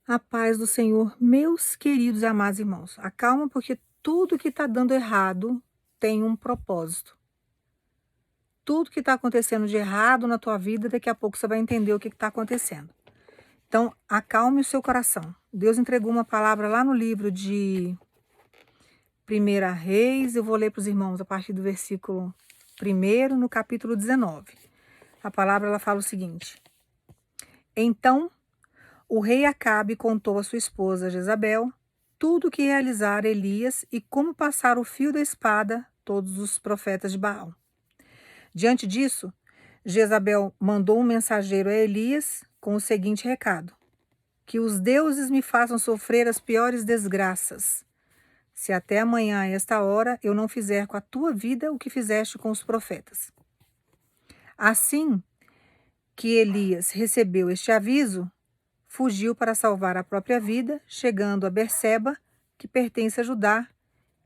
A paz do Senhor, meus queridos e amados irmãos. Acalma, porque tudo que está dando errado tem um propósito. Tudo que está acontecendo de errado na tua vida, daqui a pouco você vai entender o que está acontecendo. Então, acalme o seu coração. Deus entregou uma palavra lá no livro de 1 Reis. Eu vou ler para os irmãos a partir do versículo 1, no capítulo 19. A palavra ela fala o seguinte: Então o rei Acabe contou à sua esposa Jezabel tudo o que realizara Elias e como passara o fio da espada todos os profetas de Baal. Diante disso, Jezabel mandou um mensageiro a Elias com o seguinte recado: que os deuses me façam sofrer as piores desgraças, se até amanhã a esta hora eu não fizer com a tua vida o que fizeste com os profetas. Assim que Elias recebeu este aviso, fugiu para salvar a própria vida, chegando a Berseba, que pertence a Judá,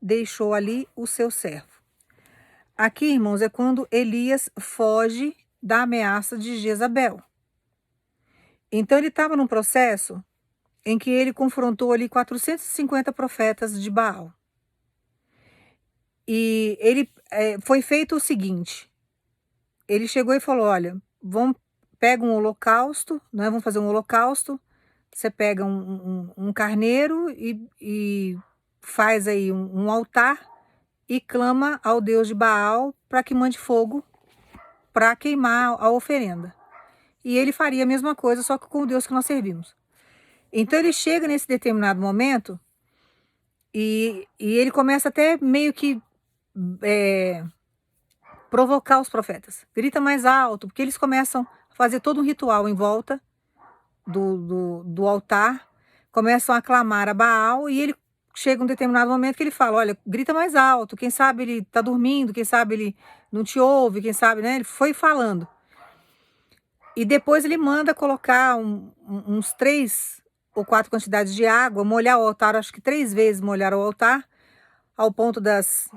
deixou ali o seu servo. Aqui, irmãos, é quando Elias foge da ameaça de Jezabel. Então ele estava num processo em que ele confrontou ali 450 profetas de Baal. E ele foi feito o seguinte: ele chegou e falou: olha, pega um holocausto, né? Vamos fazer um holocausto. Você pega um carneiro e faz aí um altar e clama ao Deus de Baal para que mande fogo para queimar a oferenda. E ele faria a mesma coisa, só que com o Deus que nós servimos. Então ele chega nesse determinado momento e ele começa até meio que provocar os profetas. Grita mais alto, porque eles começam a fazer todo um ritual em volta do altar, começam a clamar a Baal, e ele chega um determinado momento que ele fala: olha, grita mais alto, quem sabe ele está dormindo, quem sabe ele não te ouve, quem sabe, né? Ele foi falando. E depois ele manda colocar uns 3 ou 4 quantidades de água, molhar o altar, acho que 3 vezes molhar o altar, ao ponto das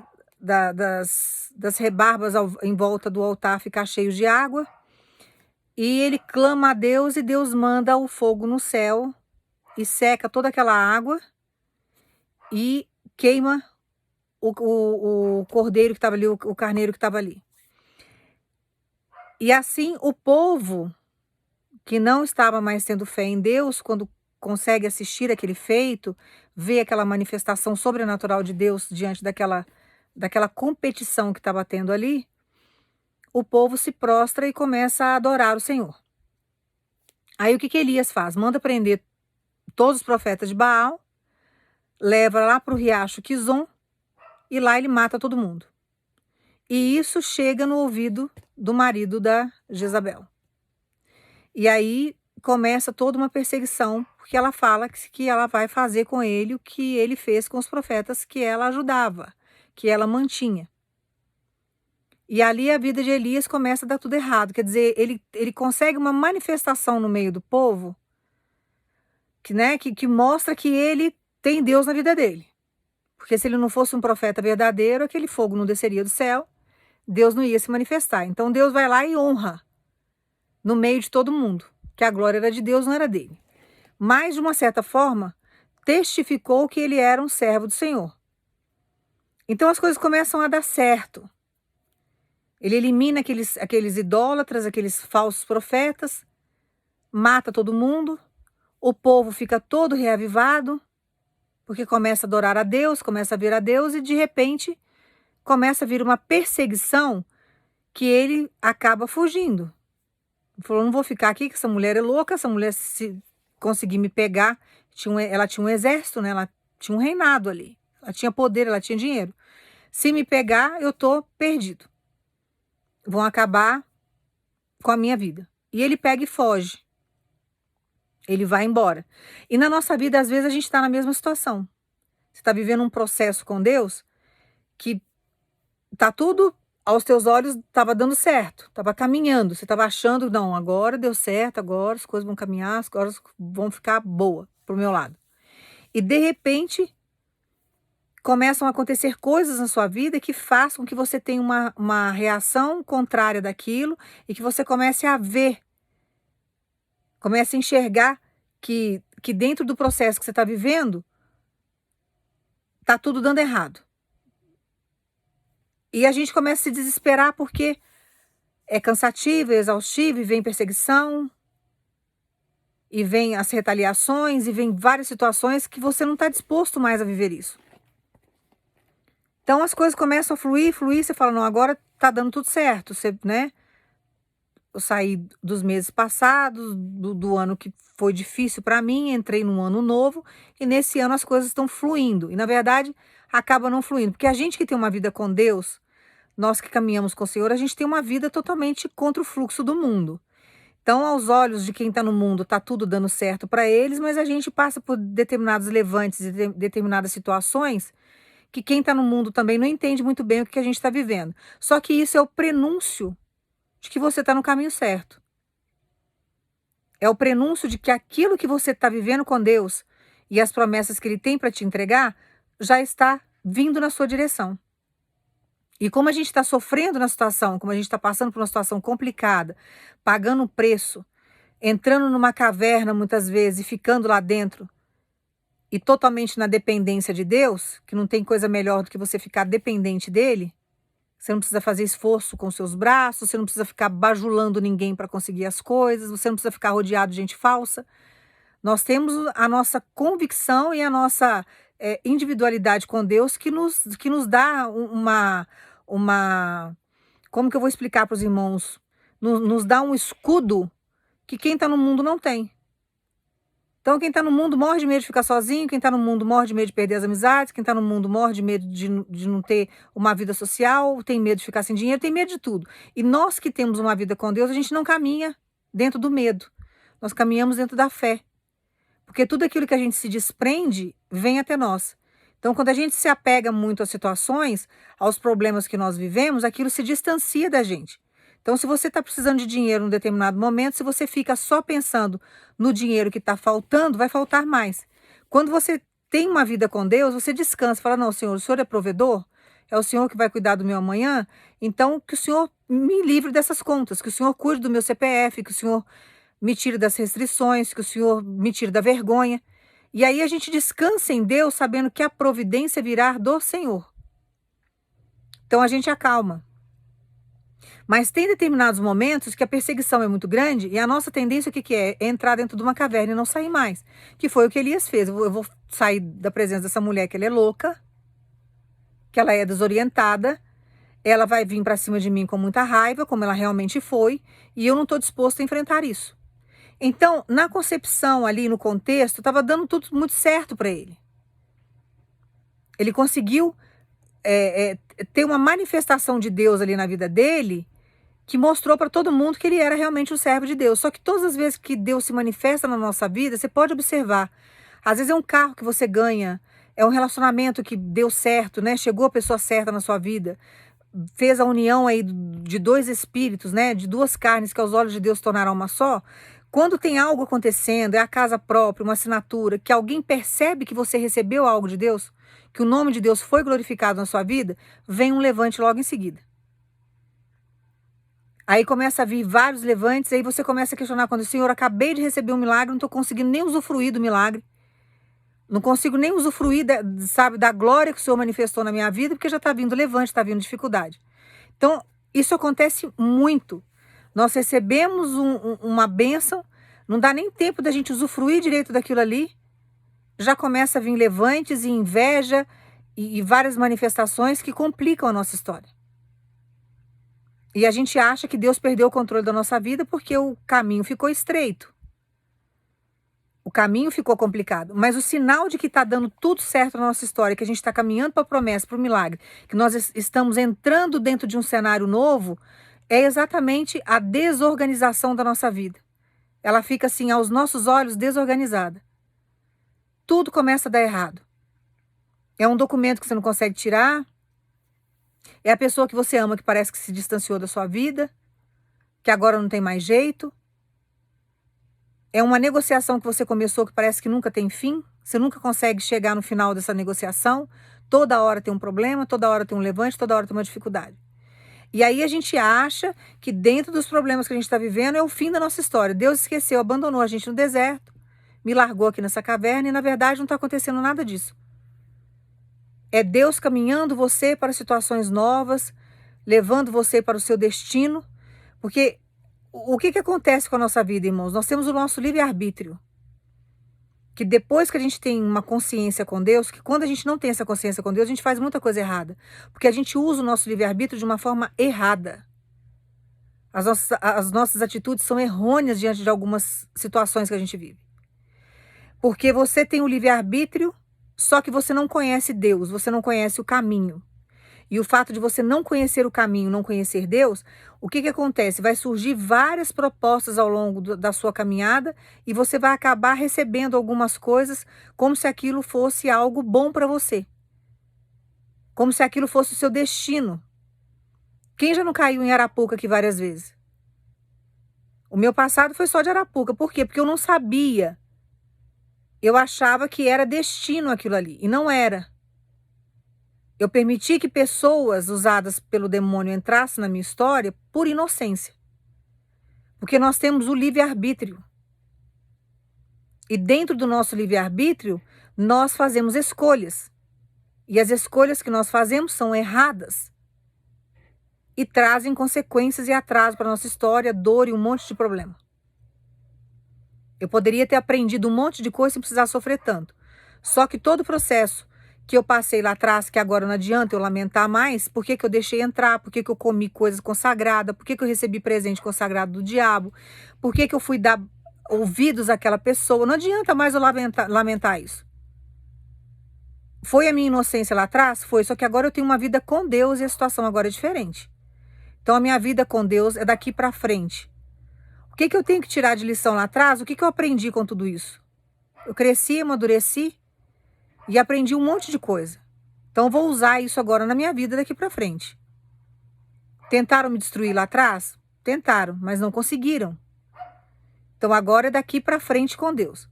rebarbas em volta do altar ficar cheios de água. E ele clama a Deus e Deus manda o fogo no céu e seca toda aquela água e queima o cordeiro que estava ali, o carneiro que estava ali. E assim o povo que não estava mais tendo fé em Deus, quando consegue assistir aquele feito, vê aquela manifestação sobrenatural de Deus diante daquela competição que estava tendo ali, o povo se prostra e começa a adorar o Senhor. Aí o que Elias faz? Manda prender todos os profetas de Baal, leva lá para o riacho Quizon e lá ele mata todo mundo. E isso chega no ouvido do marido da Jezabel. E aí começa toda uma perseguição, porque ela fala que ela vai fazer com ele o que ele fez com os profetas que ela ajudava, que ela mantinha. E ali a vida de Elias começa a dar tudo errado. Quer dizer, ele consegue uma manifestação no meio do povo que mostra que ele tem Deus na vida dele. Porque se ele não fosse um profeta verdadeiro, aquele fogo não desceria do céu, Deus não ia se manifestar. Então Deus vai lá e honra no meio de todo mundo, que a glória era de Deus, não era dele. Mas, de uma certa forma, testificou que ele era um servo do Senhor. Então as coisas começam a dar certo. Ele elimina aqueles idólatras, aqueles falsos profetas, mata todo mundo, o povo fica todo reavivado, porque começa a adorar a Deus, começa a vir a Deus, e de repente começa a vir uma perseguição que ele acaba fugindo. Ele falou: não vou ficar aqui, que essa mulher é louca, essa mulher, se conseguir me pegar, ela tinha um exército, né? Ela tinha um reinado ali, ela tinha poder, ela tinha dinheiro. Se me pegar, eu tô perdido. Vão acabar com a minha vida. E ele pega e foge. Ele vai embora. E na nossa vida, às vezes, a gente está na mesma situação. Você está vivendo um processo com Deus que tá tudo aos teus olhos, estava dando certo, estava caminhando. Você estava achando: não, agora deu certo, agora as coisas vão caminhar, as coisas vão ficar boa pro meu lado. E de repente começam a acontecer coisas na sua vida que façam com que você tenha uma reação contrária daquilo e que você comece a ver, comece a enxergar que dentro do processo que você está vivendo, tá tudo dando errado. E a gente começa a se desesperar porque é cansativo, é exaustivo, e vem perseguição, e vem as retaliações, e vem várias situações que você não está disposto mais a viver isso. Então as coisas começam a fluir, você fala, não, agora tá dando tudo certo, você, né? Eu saí dos meses passados, do ano que foi difícil para mim, entrei num ano novo, e nesse ano as coisas estão fluindo. E na verdade, acaba não fluindo, porque a gente que tem uma vida com Deus, nós que caminhamos com o Senhor, a gente tem uma vida totalmente contra o fluxo do mundo. Então, aos olhos de quem está no mundo, está tudo dando certo para eles, mas a gente passa por determinados levantes e determinadas situações que quem está no mundo também não entende muito bem o que a gente está vivendo. Só que isso é o prenúncio de que você está no caminho certo. É o prenúncio de que aquilo que você está vivendo com Deus e as promessas que Ele tem para te entregar já está vindo na sua direção. E como a gente está sofrendo na situação, como a gente está passando por uma situação complicada, pagando um preço, entrando numa caverna muitas vezes e ficando lá dentro, e totalmente na dependência de Deus, que não tem coisa melhor do que você ficar dependente dele, você não precisa fazer esforço com seus braços, você não precisa ficar bajulando ninguém para conseguir as coisas, você não precisa ficar rodeado de gente falsa. Nós temos a nossa convicção e a nossa individualidade com Deus que nos dá como que eu vou explicar para os irmãos? Nos dá um escudo que quem está no mundo não tem. Então, quem está no mundo morre de medo de ficar sozinho, quem está no mundo morre de medo de perder as amizades, quem está no mundo morre de medo de não ter uma vida social, tem medo de ficar sem dinheiro, tem medo de tudo. E nós que temos uma vida com Deus, a gente não caminha dentro do medo. Nós caminhamos dentro da fé. Porque tudo aquilo que a gente se desprende vem até nós. Então, quando a gente se apega muito às situações, aos problemas que nós vivemos, aquilo se distancia da gente. Então, se você está precisando de dinheiro em um determinado momento, se você fica só pensando no dinheiro que está faltando, vai faltar mais. Quando você tem uma vida com Deus, você descansa, fala, não, Senhor, o Senhor é provedor? É o Senhor que vai cuidar do meu amanhã? Então, que o Senhor me livre dessas contas, que o Senhor cuide do meu CPF, que o Senhor me tire das restrições, que o Senhor me tire da vergonha. E aí a gente descansa em Deus, sabendo que a providência virá do Senhor. Então a gente acalma. Mas tem determinados momentos que a perseguição é muito grande e a nossa tendência o que é? É entrar dentro de uma caverna e não sair mais. Que foi o que Elias fez. Eu vou sair da presença dessa mulher que ela é louca, que ela é desorientada, ela vai vir para cima de mim com muita raiva, como ela realmente foi, e eu não estou disposto a enfrentar isso. Então, na concepção ali, no contexto, estava dando tudo muito certo para ele. Ele conseguiu ter uma manifestação de Deus ali na vida dele, que mostrou para todo mundo que ele era realmente um servo de Deus. Só que todas as vezes que Deus se manifesta na nossa vida, você pode observar. Às vezes é um carro que você ganha, é um relacionamento que deu certo, né? Chegou a pessoa certa na sua vida, fez a união aí de dois espíritos, né? De duas carnes que aos olhos de Deus tornaram uma só. Quando tem algo acontecendo, é a casa própria, uma assinatura, que alguém percebe que você recebeu algo de Deus, que o nome de Deus foi glorificado na sua vida, vem um levante logo em seguida. Aí começa a vir vários levantes, aí você começa a questionar, quando o Senhor, acabei de receber um milagre, não estou conseguindo nem usufruir do milagre, não consigo nem usufruir, da glória que o Senhor manifestou na minha vida, porque já está vindo levante, está vindo dificuldade. Então, isso acontece muito. Nós recebemos uma bênção, não dá nem tempo da gente usufruir direito daquilo ali, já começa a vir levantes e inveja e várias manifestações que complicam a nossa história. E a gente acha que Deus perdeu o controle da nossa vida porque o caminho ficou estreito. O caminho ficou complicado. Mas o sinal de que está dando tudo certo na nossa história, que a gente está caminhando para a promessa, para o milagre, que nós estamos entrando dentro de um cenário novo, é exatamente a desorganização da nossa vida. Ela fica assim, aos nossos olhos, desorganizada. Tudo começa a dar errado. É um documento que você não consegue tirar. É a pessoa que você ama que parece que se distanciou da sua vida, que agora não tem mais jeito. É uma negociação que você começou que parece que nunca tem fim. Você nunca consegue chegar no final dessa negociação. Toda hora tem um problema, toda hora tem um levante, toda hora tem uma dificuldade. E aí a gente acha que dentro dos problemas que a gente está vivendo é o fim da nossa história. Deus esqueceu, abandonou a gente no deserto, me largou aqui nessa caverna e, na verdade, não está acontecendo nada disso. É Deus caminhando você para situações novas, levando você para o seu destino, porque o que acontece com a nossa vida, irmãos? Nós temos o nosso livre-arbítrio, que depois que a gente tem uma consciência com Deus, que quando a gente não tem essa consciência com Deus, a gente faz muita coisa errada, porque a gente usa o nosso livre-arbítrio de uma forma errada. As nossas atitudes são errôneas diante de algumas situações que a gente vive. Porque você tem o livre-arbítrio, só que você não conhece Deus, você não conhece o caminho. E o fato de você não conhecer o caminho, não conhecer Deus, o que acontece? Vai surgir várias propostas ao longo da sua caminhada e você vai acabar recebendo algumas coisas como se aquilo fosse algo bom para você. Como se aquilo fosse o seu destino. Quem já não caiu em Arapuca aqui várias vezes? O meu passado foi só de Arapuca. Por quê? Porque eu não sabia. Eu achava que era destino aquilo ali, e não era. Eu permiti que pessoas usadas pelo demônio entrassem na minha história por inocência. Porque nós temos o livre-arbítrio. E dentro do nosso livre-arbítrio, nós fazemos escolhas. E as escolhas que nós fazemos são erradas. E trazem consequências e atraso para a nossa história, dor e um monte de problema. Eu poderia ter aprendido um monte de coisa sem precisar sofrer tanto. Só que todo o processo que eu passei lá atrás, que agora não adianta eu lamentar mais, por que eu deixei entrar, por que eu comi coisas consagradas, por que eu recebi presente consagrado do diabo, por que eu fui dar ouvidos àquela pessoa, não adianta mais eu lamentar isso. Foi a minha inocência lá atrás? Foi, só que agora eu tenho uma vida com Deus e a situação agora é diferente. Então a minha vida com Deus é daqui para frente. O que eu tenho que tirar de lição lá atrás? O que eu aprendi com tudo isso? Eu cresci, amadureci e aprendi um monte de coisa. Então vou usar isso agora na minha vida daqui para frente. Tentaram me destruir lá atrás? Tentaram, mas não conseguiram. Então agora é daqui para frente com Deus.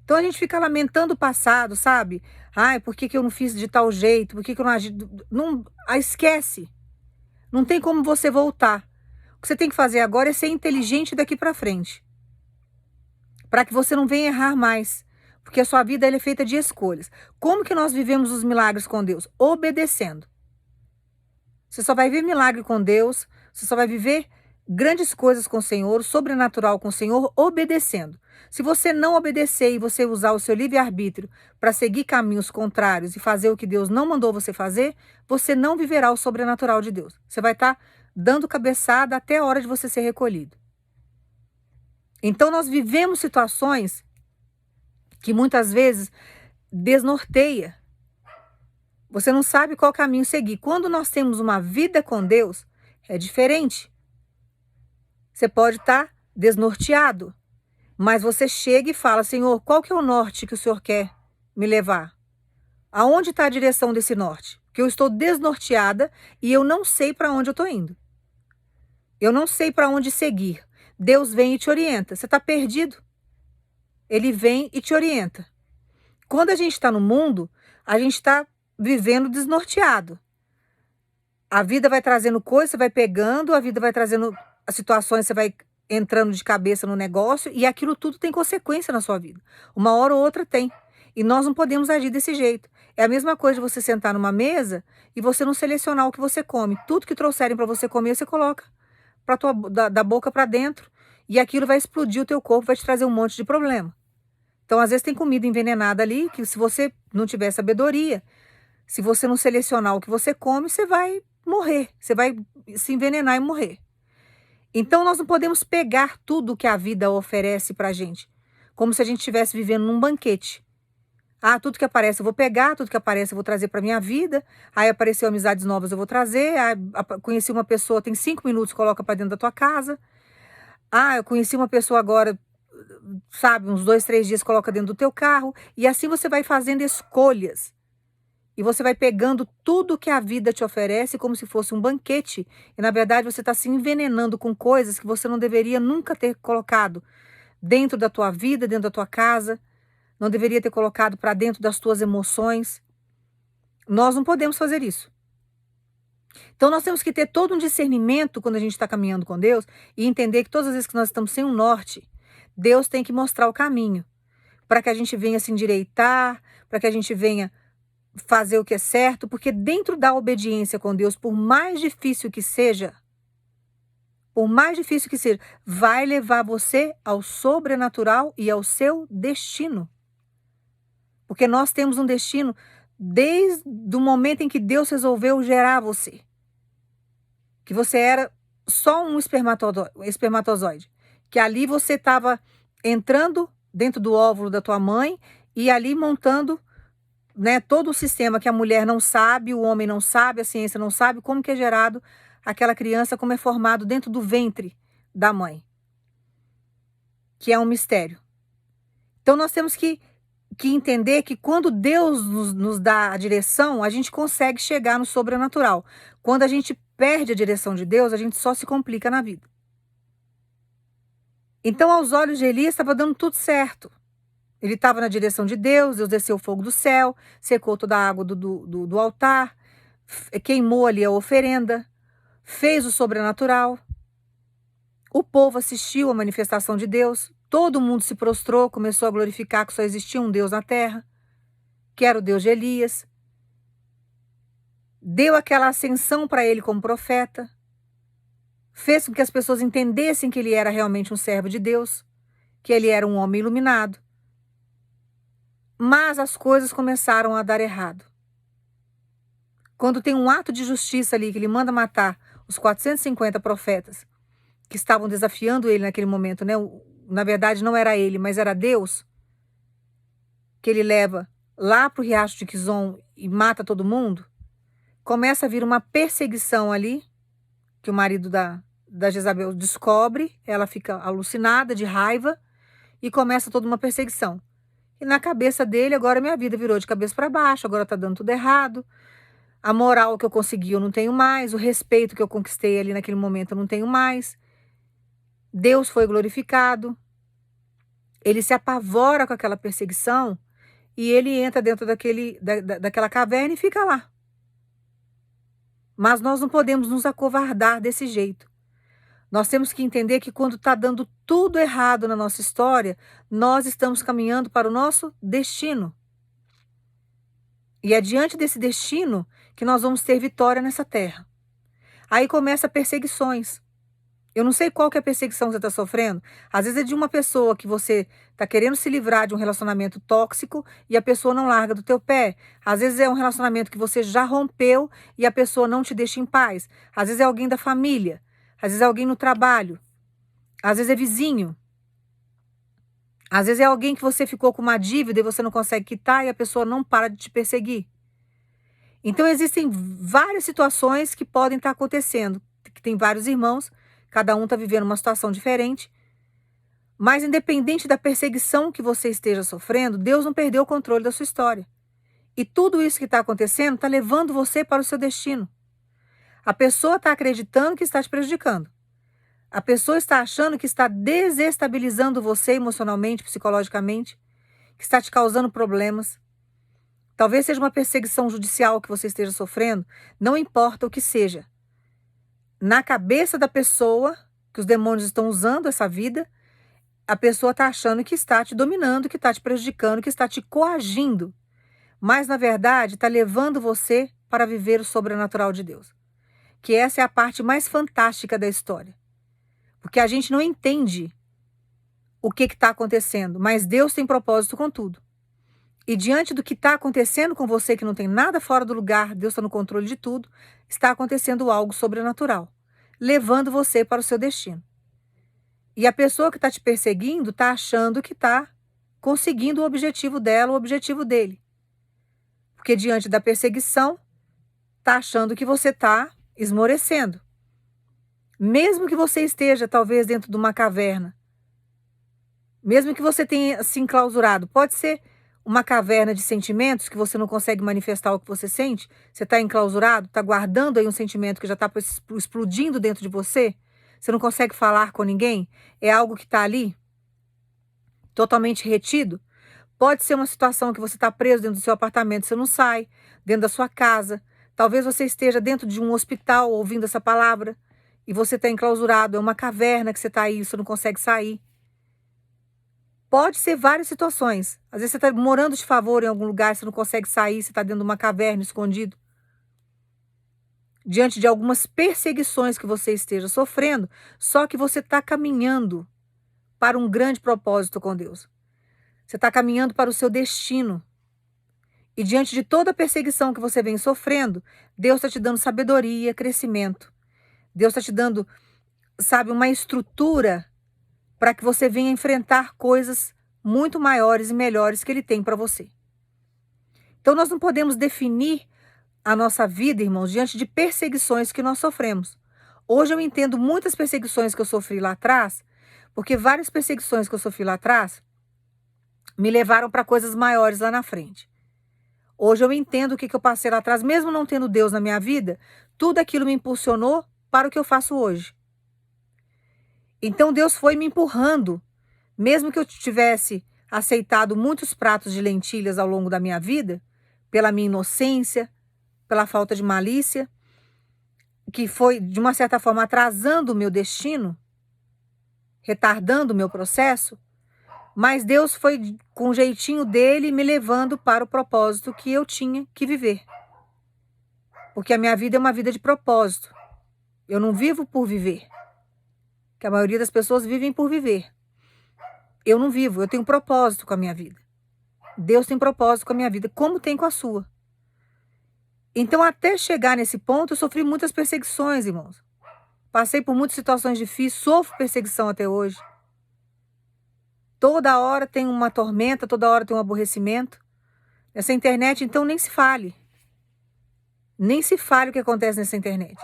Então a gente fica lamentando o passado, sabe? Ai, por que eu não fiz de tal jeito? Por que eu não agi? Não, esquece. Não tem como você voltar. O que você tem que fazer agora é ser inteligente daqui para frente. Para que você não venha errar mais. Porque a sua vida ela é feita de escolhas. Como que nós vivemos os milagres com Deus? Obedecendo. Você só vai ver milagre com Deus, você só vai viver grandes coisas com o Senhor, sobrenatural com o Senhor, obedecendo. Se você não obedecer e você usar o seu livre-arbítrio para seguir caminhos contrários e fazer o que Deus não mandou você fazer, você não viverá o sobrenatural de Deus. Você vai estar dando cabeçada até a hora de você ser recolhido. Então nós vivemos situações que muitas vezes desnorteia. Você não sabe qual caminho seguir. Quando nós temos uma vida com Deus, é diferente. Você pode estar desnorteado, mas você chega e fala, Senhor, qual que é o norte que o Senhor quer me levar? Aonde está a direção desse norte? Porque eu estou desnorteada e eu não sei para onde eu estou indo. Eu não sei para onde seguir. Deus vem e te orienta. Você está perdido? Ele vem e te orienta. Quando a gente está no mundo, a gente está vivendo desnorteado. A vida vai trazendo coisas, você vai pegando, a vida vai trazendo as situações, você vai entrando de cabeça no negócio e aquilo tudo tem consequência na sua vida. Uma hora ou outra tem. E nós não podemos agir desse jeito. É a mesma coisa de você sentar numa mesa e você não selecionar o que você come. Tudo que trouxerem para você comer, você coloca da boca para dentro e aquilo vai explodir o teu corpo, vai te trazer um monte de problema. Então, às vezes tem comida envenenada ali que se você não tiver sabedoria, se você não selecionar o que você come, você vai morrer, você vai se envenenar e morrer. Então, nós não podemos pegar tudo que a vida oferece pra gente, como se a gente estivesse vivendo num banquete. Ah, tudo que aparece eu vou pegar, tudo que aparece eu vou trazer pra minha vida, aí apareceu amizades novas eu vou trazer, conheci uma pessoa, tem 5 minutos, coloca pra dentro da tua casa. Ah, eu conheci uma pessoa agora, sabe, uns 2, 3 dias, coloca dentro do teu carro, e assim você vai fazendo escolhas. E você vai pegando tudo que a vida te oferece como se fosse um banquete. E, na verdade, você está se envenenando com coisas que você não deveria nunca ter colocado dentro da tua vida, dentro da tua casa. Não deveria ter colocado para dentro das tuas emoções. Nós não podemos fazer isso. Então, nós temos que ter todo um discernimento quando a gente está caminhando com Deus e entender que todas as vezes que nós estamos sem um norte, Deus tem que mostrar o caminho. para que a gente venha se endireitar, para que a gente venha fazer o que é certo, porque dentro da obediência com Deus, por mais difícil que seja, vai levar você ao sobrenatural e ao seu destino. Porque nós temos um destino desde o momento em que Deus resolveu gerar você. Que você era só um espermatozoide. Que ali você estava entrando dentro do óvulo da tua mãe e ali montando, né, todo o sistema que a mulher não sabe, o homem não sabe, a ciência não sabe, como que é gerado aquela criança, como é formado dentro do ventre da mãe. Que é um mistério. Então nós temos que entender que quando Deus nos dá a direção, a gente consegue chegar no sobrenatural. Quando a gente perde a direção de Deus, a gente só se complica na vida. Então, aos olhos de Elias, estava dando tudo certo. Ele estava na direção de Deus, Deus desceu o fogo do céu, secou toda a água do altar, queimou ali a oferenda, fez o sobrenatural. O povo assistiu à manifestação de Deus, todo mundo se prostrou, começou a glorificar que só existia um Deus na terra, que era o Deus de Elias. Deu aquela ascensão para ele como profeta, fez com que as pessoas entendessem que ele era realmente um servo de Deus, que ele era um homem iluminado. Mas as coisas começaram a dar errado. Quando tem um ato de justiça ali, que ele manda matar os 450 profetas, que estavam desafiando ele naquele momento, né? Na verdade não era ele, mas era Deus, que ele leva lá para o riacho de Quizon e mata todo mundo, começa a vir uma perseguição ali, que o marido da Jezabel descobre, ela fica alucinada de raiva e começa toda uma perseguição. E na cabeça dele, agora minha vida virou de cabeça para baixo, agora tá dando tudo errado, a moral que eu consegui eu não tenho mais, o respeito que eu conquistei ali naquele momento eu não tenho mais. Deus foi glorificado, ele se apavora com aquela perseguição e ele entra dentro daquela caverna e fica lá. Mas nós não podemos nos acovardar desse jeito. Nós temos que entender que quando está dando tudo errado na nossa história, nós estamos caminhando para o nosso destino. E é diante desse destino que nós vamos ter vitória nessa terra. Aí começa perseguições. Eu não sei qual que é a perseguição que você está sofrendo. Às vezes é de uma pessoa que você está querendo se livrar de um relacionamento tóxico e a pessoa não larga do teu pé. Às vezes é um relacionamento que você já rompeu e a pessoa não te deixa em paz. Às vezes é alguém da família. Às vezes é alguém no trabalho. Às vezes é vizinho. Às vezes é alguém que você ficou com uma dívida e você não consegue quitar e a pessoa não para de te perseguir. Então existem várias situações que podem estar acontecendo. Que tem vários irmãos. Cada um está vivendo uma situação diferente. Mas independente da perseguição que você esteja sofrendo, Deus não perdeu o controle da sua história. E tudo isso que está acontecendo está levando você para o seu destino. A pessoa está acreditando que está te prejudicando. A pessoa está achando que está desestabilizando você emocionalmente, psicologicamente, que está te causando problemas. Talvez seja uma perseguição judicial que você esteja sofrendo, não importa o que seja. Na cabeça da pessoa, que os demônios estão usando essa vida, a pessoa está achando que está te dominando, que está te prejudicando, que está te coagindo. Mas, na verdade, está levando você para viver o sobrenatural de Deus. Que essa é a parte mais fantástica da história. Porque a gente não entende o que está acontecendo, mas Deus tem propósito com tudo. E diante do que está acontecendo com você, que não tem nada fora do lugar, Deus está no controle de tudo, está acontecendo algo sobrenatural, levando você para o seu destino. E a pessoa que está te perseguindo está achando que está conseguindo o objetivo dela, o objetivo dele. Porque diante da perseguição, está achando que você está esmorecendo. Mesmo que você esteja, talvez, dentro de uma caverna, mesmo que você tenha se enclausurado, pode ser uma caverna de sentimentos que você não consegue manifestar o que você sente, você está enclausurado, está guardando aí um sentimento que já está explodindo dentro de você, você não consegue falar com ninguém, é algo que está ali, totalmente retido. Pode ser uma situação que você está preso dentro do seu apartamento, você não sai, dentro da sua casa, talvez você esteja dentro de um hospital ouvindo essa palavra, e você está enclausurado, é uma caverna que você está aí, você não consegue sair. Pode ser várias situações. Às vezes você está morando de favor em algum lugar, você não consegue sair, você está dentro de uma caverna escondido. Diante de algumas perseguições que você esteja sofrendo, só que você está caminhando para um grande propósito com Deus. Você está caminhando para o seu destino. E diante de toda a perseguição que você vem sofrendo, Deus está te dando sabedoria, crescimento. Deus está te dando, sabe, uma estrutura para que você venha enfrentar coisas muito maiores e melhores que Ele tem para você. Então nós não podemos definir a nossa vida, irmãos, diante de perseguições que nós sofremos. Hoje eu entendo muitas perseguições que eu sofri lá atrás, porque várias perseguições que eu sofri lá atrás me levaram para coisas maiores lá na frente. Hoje eu entendo o que eu passei lá atrás, mesmo não tendo Deus na minha vida, tudo aquilo me impulsionou para o que eu faço hoje. Então Deus foi me empurrando, mesmo que eu tivesse aceitado muitos pratos de lentilhas ao longo da minha vida, pela minha inocência, pela falta de malícia, que foi, de uma certa forma, atrasando o meu destino, retardando o meu processo, mas Deus foi, com o jeitinho dele, me levando para o propósito que eu tinha que viver. Porque a minha vida é uma vida de propósito. Eu não vivo por viver. Que a maioria das pessoas vivem por viver. Eu não vivo, eu tenho propósito com a minha vida. Deus tem propósito com a minha vida, como tem com a sua. Então, até chegar nesse ponto, eu sofri muitas perseguições, irmãos. Passei por muitas situações difíceis, sofro perseguição até hoje. Toda hora tem uma tormenta, toda hora tem um aborrecimento. Essa internet, então, nem se fale. Nem se fale o que acontece nessa internet.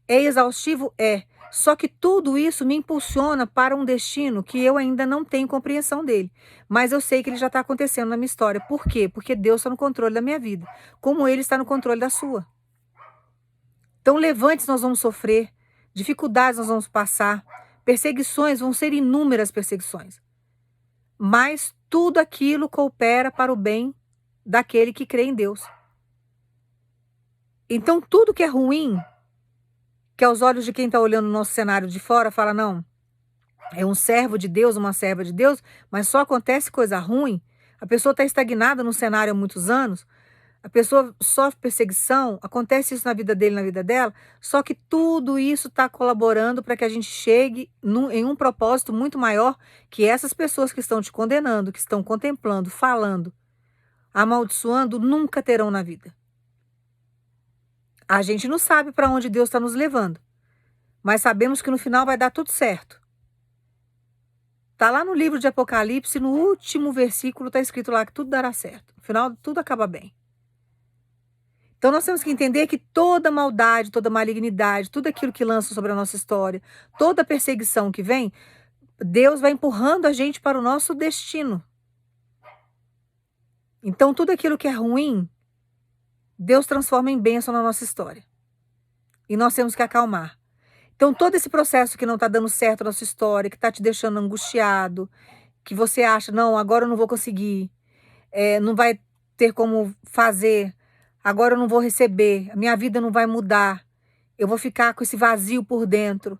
É exaustivo? É. Só que tudo isso me impulsiona para um destino que eu ainda não tenho compreensão dele. Mas eu sei que ele já está acontecendo na minha história. Por quê? Porque Deus está no controle da minha vida. Como Ele está no controle da sua. Então, levantes nós vamos sofrer. Dificuldades nós vamos passar. Perseguições, vão ser inúmeras perseguições. Mas tudo aquilo coopera para o bem daquele que crê em Deus. Então, tudo que é ruim, que aos olhos de quem está olhando o nosso cenário de fora, fala, não, é um servo de Deus, uma serva de Deus, mas só acontece coisa ruim, a pessoa está estagnada no cenário há muitos anos, a pessoa sofre perseguição, acontece isso na vida dele, na vida dela, só que tudo isso está colaborando para que a gente chegue em um propósito muito maior, que essas pessoas que estão te condenando, que estão contemplando, falando, amaldiçoando, nunca terão na vida. A gente não sabe para onde Deus está nos levando, mas sabemos que no final vai dar tudo certo. Está lá no livro de Apocalipse, no último versículo está escrito lá que tudo dará certo. No final, tudo acaba bem. Então nós temos que entender que toda maldade, toda malignidade, tudo aquilo que lança sobre a nossa história, toda perseguição que vem, Deus vai empurrando a gente para o nosso destino. Então tudo aquilo que é ruim, Deus transforma em bênção na nossa história. E nós temos que acalmar. Então, todo esse processo que não está dando certo na sua história, que está te deixando angustiado, que você acha, não, agora eu não vou conseguir, não vai ter como fazer, agora eu não vou receber, a minha vida não vai mudar, eu vou ficar com esse vazio por dentro,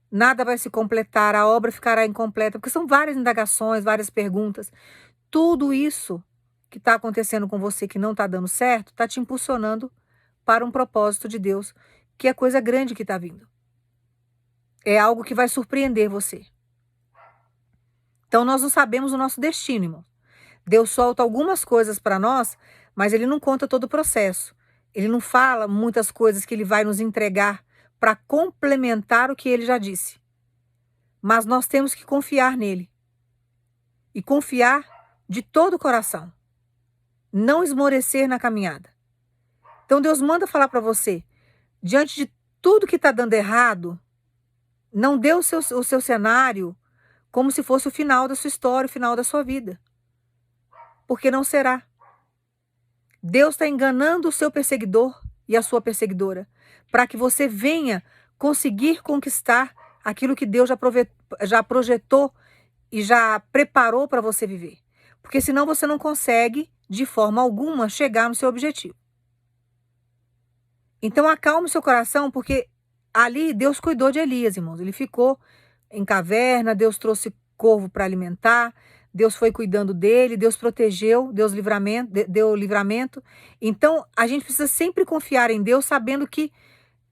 nada vai se completar, a obra ficará incompleta, porque são várias indagações, várias perguntas. Tudo isso que está acontecendo com você que não está dando certo, está te impulsionando para um propósito de Deus, que é coisa grande que está vindo. É algo que vai surpreender você. Então nós não sabemos o nosso destino, irmão. Deus solta algumas coisas para nós, mas Ele não conta todo o processo. Ele não fala muitas coisas que Ele vai nos entregar para complementar o que Ele já disse. Mas nós temos que confiar nele. E confiar de todo o coração. Não esmorecer na caminhada. Então Deus manda falar para você, diante de tudo que está dando errado, não dê o seu cenário como se fosse o final da sua história, o final da sua vida. Porque não será. Deus está enganando o seu perseguidor e a sua perseguidora, para que você venha conseguir conquistar aquilo que Deus já projetou e já preparou para você viver. Porque senão você não consegue, de forma alguma, chegar no seu objetivo. Então acalme o seu coração, porque ali Deus cuidou de Elias, irmãos. Ele ficou em caverna, Deus trouxe corvo para alimentar, Deus foi cuidando dele, Deus protegeu, deu livramento. Então, a gente precisa sempre confiar em Deus, sabendo que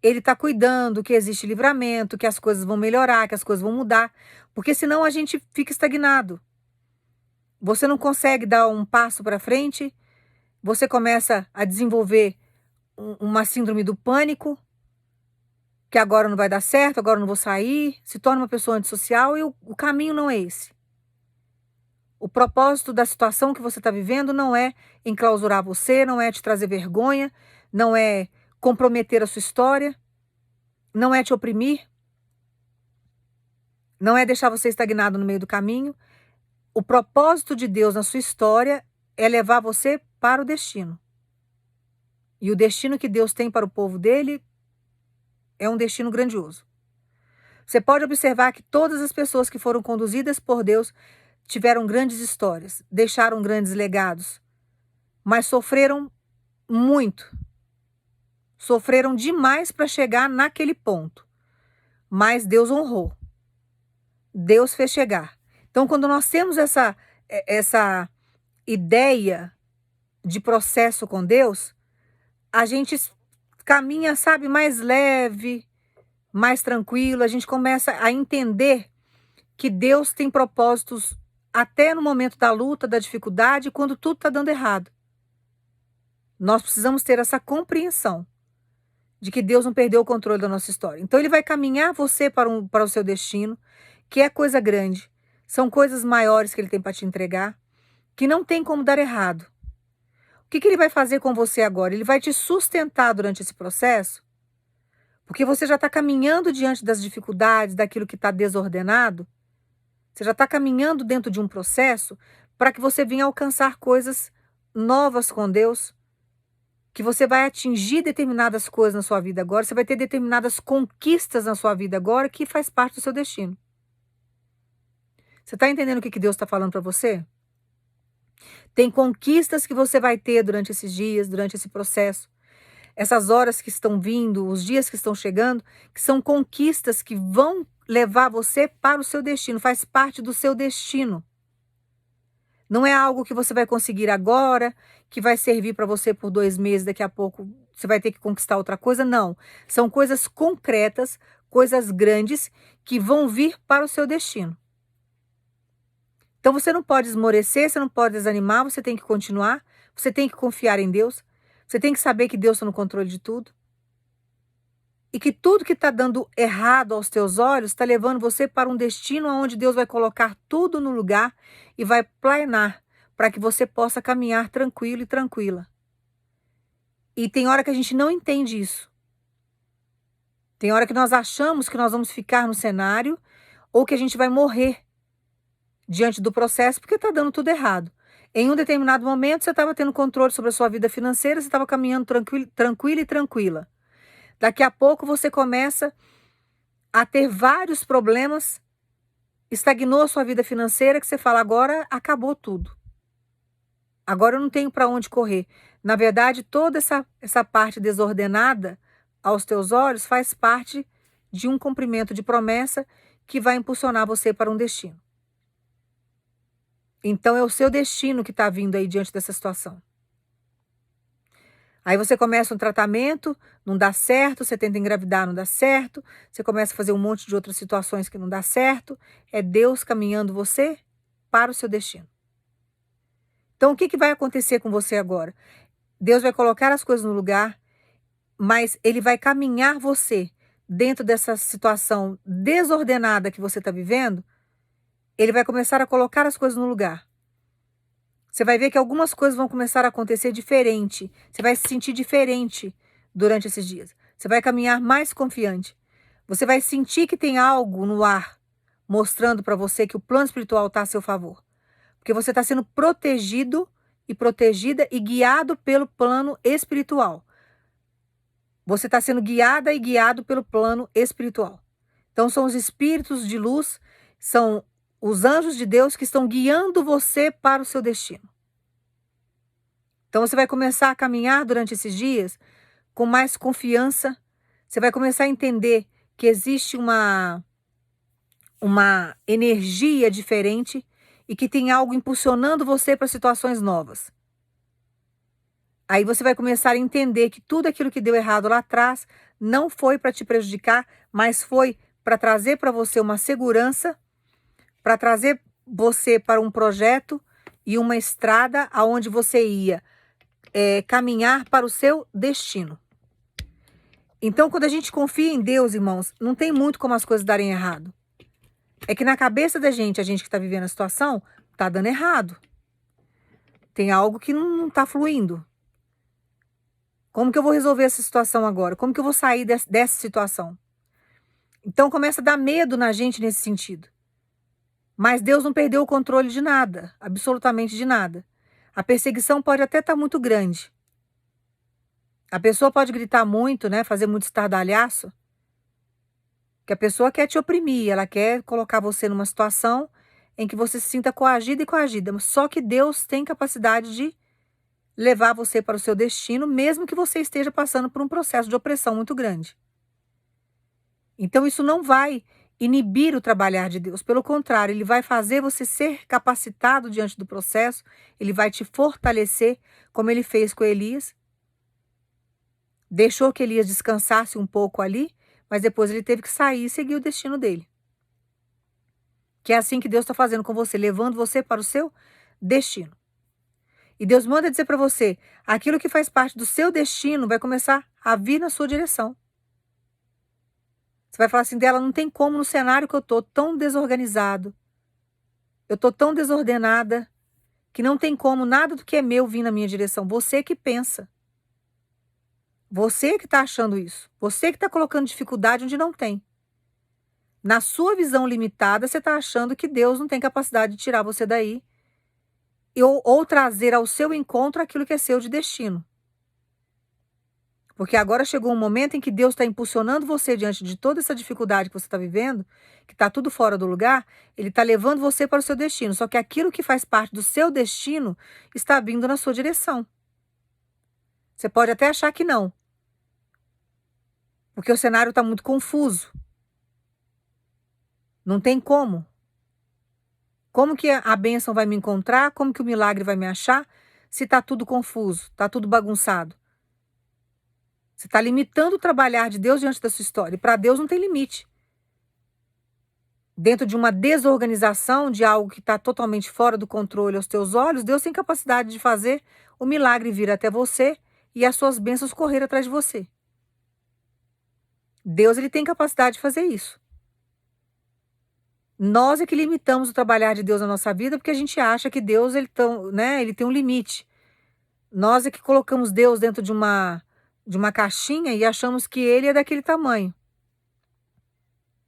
Ele está cuidando, que existe livramento, que as coisas vão melhorar, que as coisas vão mudar, porque senão a gente fica estagnado. Você não consegue dar um passo para frente, você começa a desenvolver uma síndrome do pânico, que agora não vai dar certo, agora eu não vou sair, se torna uma pessoa antissocial e o caminho não é esse. O propósito da situação que você está vivendo não é enclausurar você, não é te trazer vergonha, não é comprometer a sua história, não é te oprimir, não é deixar você estagnado no meio do caminho. O propósito de Deus na sua história é levar você para o destino. E o destino que Deus tem para o povo dele é um destino grandioso. Você pode observar que todas as pessoas que foram conduzidas por Deus tiveram grandes histórias, deixaram grandes legados, mas sofreram muito. Sofreram demais para chegar naquele ponto. Mas Deus honrou. Deus fez chegar. Então, quando nós temos essa ideia de processo com Deus, a gente caminha, sabe, mais leve, mais tranquilo. A gente começa a entender que Deus tem propósitos até no momento da luta, da dificuldade, quando tudo está dando errado. Nós precisamos ter essa compreensão de que Deus não perdeu o controle da nossa história. Então Ele vai caminhar você para o seu destino, que é coisa grande. São coisas maiores que Ele tem para te entregar, que não tem como dar errado. O que Ele vai fazer com você agora? Ele vai te sustentar durante esse processo, porque você já está caminhando diante das dificuldades, daquilo que está desordenado. Você já está caminhando dentro de um processo para que você venha alcançar coisas novas com Deus, que você vai atingir determinadas coisas na sua vida agora, você vai ter determinadas conquistas na sua vida agora que faz parte do seu destino. Você está entendendo o que Deus está falando para você? Tem conquistas que você vai ter durante esses dias, durante esse processo. Essas horas que estão vindo, os dias que estão chegando, que são conquistas que vão levar você para o seu destino, faz parte do seu destino. Não é algo que você vai conseguir agora, que vai servir para você por 2 meses, daqui a pouco você vai ter que conquistar outra coisa. Não, são coisas concretas, coisas grandes que vão vir para o seu destino. Então você não pode esmorecer, você não pode desanimar, você tem que continuar, você tem que confiar em Deus, você tem que saber que Deus está no controle de tudo. E que tudo que está dando errado aos teus olhos está levando você para um destino onde Deus vai colocar tudo no lugar e vai planear para que você possa caminhar tranquilo e tranquila. E tem hora que a gente não entende isso. Tem hora que nós achamos que nós vamos ficar no cenário ou que a gente vai morrer diante do processo porque está dando tudo errado. Em um determinado momento você estava tendo controle sobre a sua vida financeira, você estava caminhando tranquilo e tranquila. Daqui a pouco você começa a ter vários problemas, estagnou a sua vida financeira, que você fala, agora acabou tudo. Agora eu não tenho para onde correr. Na verdade, toda essa parte desordenada aos teus olhos faz parte de um cumprimento de promessa que vai impulsionar você para um destino. Então é o seu destino que está vindo aí diante dessa situação. Aí você começa um tratamento, não dá certo, você tenta engravidar, não dá certo, você começa a fazer um monte de outras situações que não dá certo. É Deus caminhando você para o seu destino. Então o que vai acontecer com você agora? Deus vai colocar as coisas no lugar, mas Ele vai caminhar você dentro dessa situação desordenada que você está vivendo. Ele vai começar a colocar as coisas no lugar. Você vai ver que algumas coisas vão começar a acontecer diferente. Você vai se sentir diferente durante esses dias. Você vai caminhar mais confiante. Você vai sentir que tem algo no ar mostrando para você que o plano espiritual está a seu favor. Porque você está sendo protegido e protegida e guiado pelo plano espiritual. Você está sendo guiada e guiado pelo plano espiritual. Então são os espíritos de luz, são os anjos de Deus que estão guiando você para o seu destino. Então você vai começar a caminhar durante esses dias com mais confiança. Você vai começar a entender que existe uma energia diferente e que tem algo impulsionando você para situações novas. Aí você vai começar a entender que tudo aquilo que deu errado lá atrás não foi para te prejudicar, mas foi para trazer para você uma segurança, para trazer você para um projeto e uma estrada aonde você ia caminhar para o seu destino. Então, quando a gente confia em Deus, irmãos, não tem muito como as coisas darem errado. É que na cabeça da gente, a gente que está vivendo a situação, tá dando errado. Tem algo que não está fluindo. Como que eu vou resolver essa situação agora? Como que eu vou sair dessa situação? Então começa a dar medo na gente nesse sentido. Mas Deus não perdeu o controle de nada, absolutamente de nada. A perseguição pode até estar muito grande. A pessoa pode gritar muito, né, fazer muito estardalhaço, que a pessoa quer te oprimir, ela quer colocar você numa situação em que você se sinta coagida e coagida. Só que Deus tem capacidade de levar você para o seu destino, mesmo que você esteja passando por um processo de opressão muito grande. Então isso não vai inibir o trabalhar de Deus, pelo contrário, ele vai fazer você ser capacitado diante do processo, ele vai te fortalecer, como ele fez com Elias. Deixou que Elias descansasse um pouco ali, mas depois ele teve que sair e seguir o destino dele. Que é assim que Deus está fazendo com você, levando você para o seu destino. E Deus manda dizer para você, aquilo que faz parte do seu destino vai começar a vir na sua direção. Você vai falar assim dela, não tem como no cenário que eu tô tão desorganizado, eu tô tão desordenada, que não tem como nada do que é meu vir na minha direção. Você que pensa. Você que está achando isso. Você que está colocando dificuldade onde não tem. Na sua visão limitada, você está achando que Deus não tem capacidade de tirar você daí ou trazer ao seu encontro aquilo que é seu de destino. Porque agora chegou um momento em que Deus está impulsionando você diante de toda essa dificuldade que você está vivendo, que está tudo fora do lugar, Ele está levando você para o seu destino. Só que aquilo que faz parte do seu destino está vindo na sua direção. Você pode até achar que não, porque o cenário está muito confuso. Não tem como. Como que a bênção vai me encontrar? Como que o milagre vai me achar? Se está tudo confuso, está tudo bagunçado. Você está limitando o trabalhar de Deus diante da sua história. E para Deus não tem limite. Dentro de uma desorganização, de algo que está totalmente fora do controle aos teus olhos, Deus tem capacidade de fazer o milagre vir até você e as suas bênçãos correr atrás de você. Deus ele tem capacidade de fazer isso. Nós é que limitamos o trabalhar de Deus na nossa vida porque a gente acha que Deus ele tem um limite. Nós é que colocamos Deus dentro de uma caixinha e achamos que ele é daquele tamanho.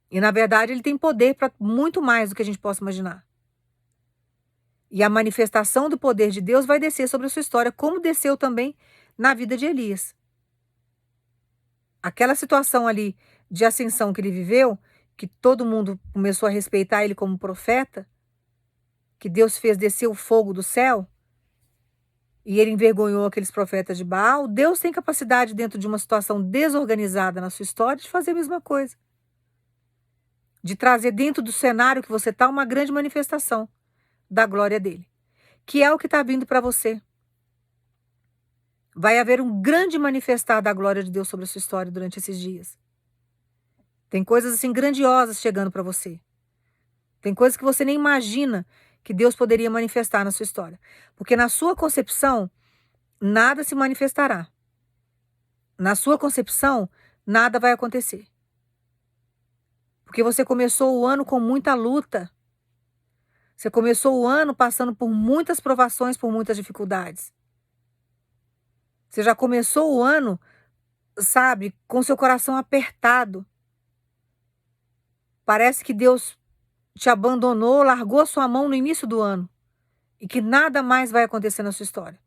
E na verdade ele tem poder para muito mais do que a gente possa imaginar. E a manifestação do poder de Deus vai descer sobre a sua história, como desceu também na vida de Elias. Aquela situação ali de ascensão que ele viveu, que todo mundo começou a respeitar ele como profeta, que Deus fez descer o fogo do céu, e ele envergonhou aqueles profetas de Baal. Deus tem capacidade, dentro de uma situação desorganizada na sua história, de fazer a mesma coisa. De trazer dentro do cenário que você está uma grande manifestação da glória dele. Que é o que está vindo para você. Vai haver um grande manifestar da glória de Deus sobre a sua história durante esses dias. Tem coisas assim grandiosas chegando para você. Tem coisas que você nem imagina que Deus poderia manifestar na sua história. Porque na sua concepção, nada se manifestará. Na sua concepção, nada vai acontecer. Porque você começou o ano com muita luta. Você começou o ano passando por muitas provações, por muitas dificuldades. Você já começou o ano, sabe, com seu coração apertado. Parece que Deus te abandonou, largou a sua mão no início do ano e que nada mais vai acontecer na sua história.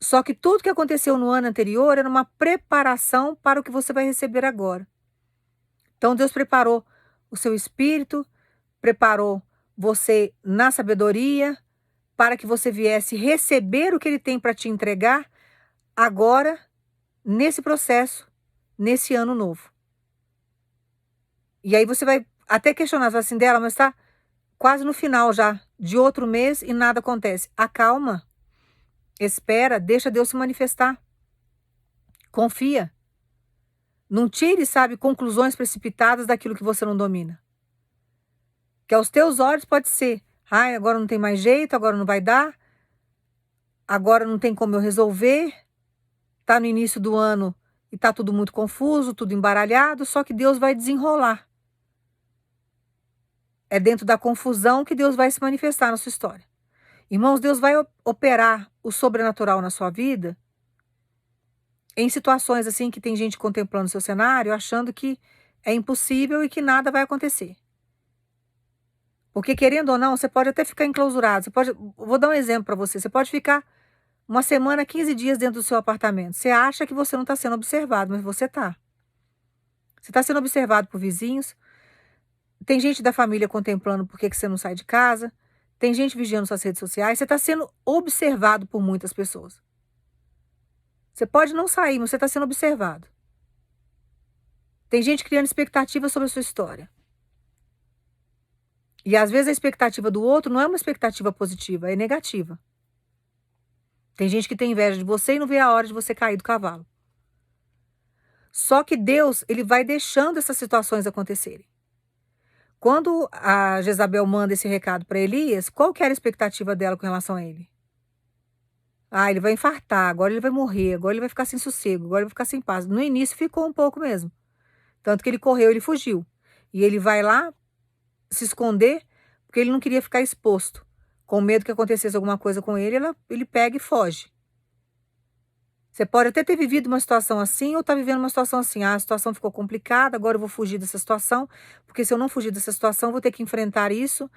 Só que tudo que aconteceu no ano anterior era uma preparação para o que você vai receber agora. Então Deus preparou o seu espírito, preparou você na sabedoria para que você viesse receber o que Ele tem para te entregar agora, nesse processo, nesse ano novo. E aí você vai até questionar assim dela, mas tá, quase no final já de outro mês e nada acontece. Acalma, espera, deixa Deus se manifestar. Confia. Não tire, sabe, conclusões precipitadas daquilo que você não domina. Que aos teus olhos pode ser, ai, agora não tem mais jeito, agora não vai dar, agora não tem como eu resolver, tá no início do ano e tá tudo muito confuso, tudo embaralhado, só que Deus vai desenrolar. É dentro da confusão que Deus vai se manifestar na sua história. Irmãos, Deus vai operar o sobrenatural na sua vida em situações assim que tem gente contemplando o seu cenário, achando que é impossível e que nada vai acontecer. Porque querendo ou não, você pode até ficar enclausurado. Vou dar um exemplo para você. Você pode ficar uma semana, 15 dias dentro do seu apartamento. Você acha que você não está sendo observado, mas você está. Você está sendo observado por vizinhos. Tem gente da família contemplando por que você não sai de casa. Tem gente vigiando suas redes sociais. Você está sendo observado por muitas pessoas. Você pode não sair, mas você está sendo observado. Tem gente criando expectativas sobre a sua história. E às vezes a expectativa do outro não é uma expectativa positiva, é negativa. Tem gente que tem inveja de você e não vê a hora de você cair do cavalo. Só que Deus, ele vai deixando essas situações acontecerem. Quando a Jezabel manda esse recado para Elias, qual que era a expectativa dela com relação a ele? Ah, ele vai infartar, agora ele vai morrer, agora ele vai ficar sem sossego, agora ele vai ficar sem paz. No início ficou um pouco mesmo. Tanto que ele correu, ele fugiu. E ele vai lá se esconder, porque ele não queria ficar exposto. Com medo que acontecesse alguma coisa com ele, ele pega e foge. Você pode até ter vivido uma situação assim, ou está vivendo uma situação assim. Ah, a situação ficou complicada, agora eu vou fugir dessa situação, porque se eu não fugir dessa situação, eu vou ter que enfrentar isso,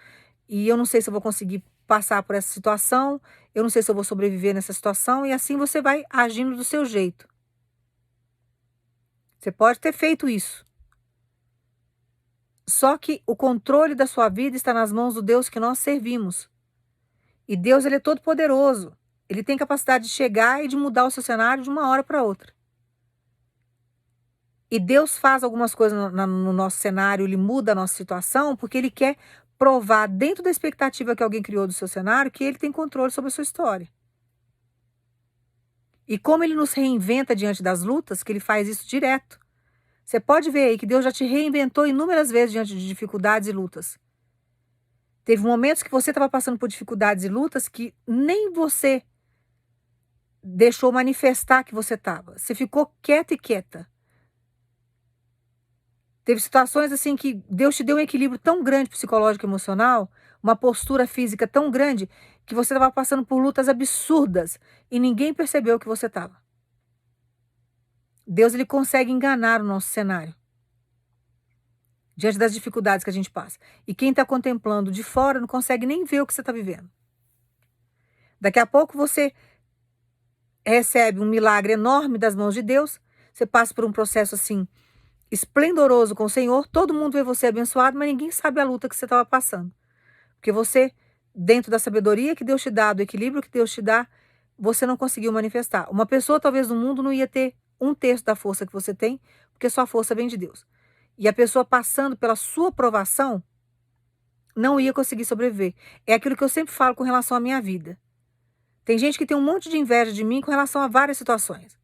e eu não sei se eu vou conseguir passar por essa situação, eu não sei se eu vou sobreviver nessa situação, e assim você vai agindo do seu jeito. Você pode ter feito isso. Só que o controle da sua vida está nas mãos do Deus que nós servimos. E Deus, ele é todo poderoso. Ele tem capacidade de chegar e de mudar o seu cenário de uma hora para outra. E Deus faz algumas coisas no nosso cenário, ele muda a nossa situação, porque ele quer provar dentro da expectativa que alguém criou do seu cenário que ele tem controle sobre a sua história. E como ele nos reinventa diante das lutas, que ele faz isso direto. Você pode ver aí que Deus já te reinventou inúmeras vezes diante de dificuldades e lutas. Teve momentos que você estava passando por dificuldades e lutas que nem você deixou manifestar que você estava. Você ficou quieta e quieta. Teve situações assim que Deus te deu um equilíbrio tão grande psicológico e emocional, uma postura física tão grande, que você estava passando por lutas absurdas e ninguém percebeu que você estava. Deus, ele consegue enganar o nosso cenário diante das dificuldades que a gente passa. E quem está contemplando de fora não consegue nem ver o que você está vivendo. Daqui a pouco você recebe um milagre enorme das mãos de Deus, você passa por um processo assim esplendoroso com o Senhor, todo mundo vê você abençoado, mas ninguém sabe a luta que você estava passando. Porque você, dentro da sabedoria que Deus te dá, do equilíbrio que Deus te dá, você não conseguiu manifestar. Uma pessoa talvez no mundo não ia ter 1/3 da força que você tem, porque sua força vem de Deus. E a pessoa passando pela sua provação não ia conseguir sobreviver. É aquilo que eu sempre falo com relação à minha vida. Tem gente que tem um monte de inveja de mim com relação a várias situações.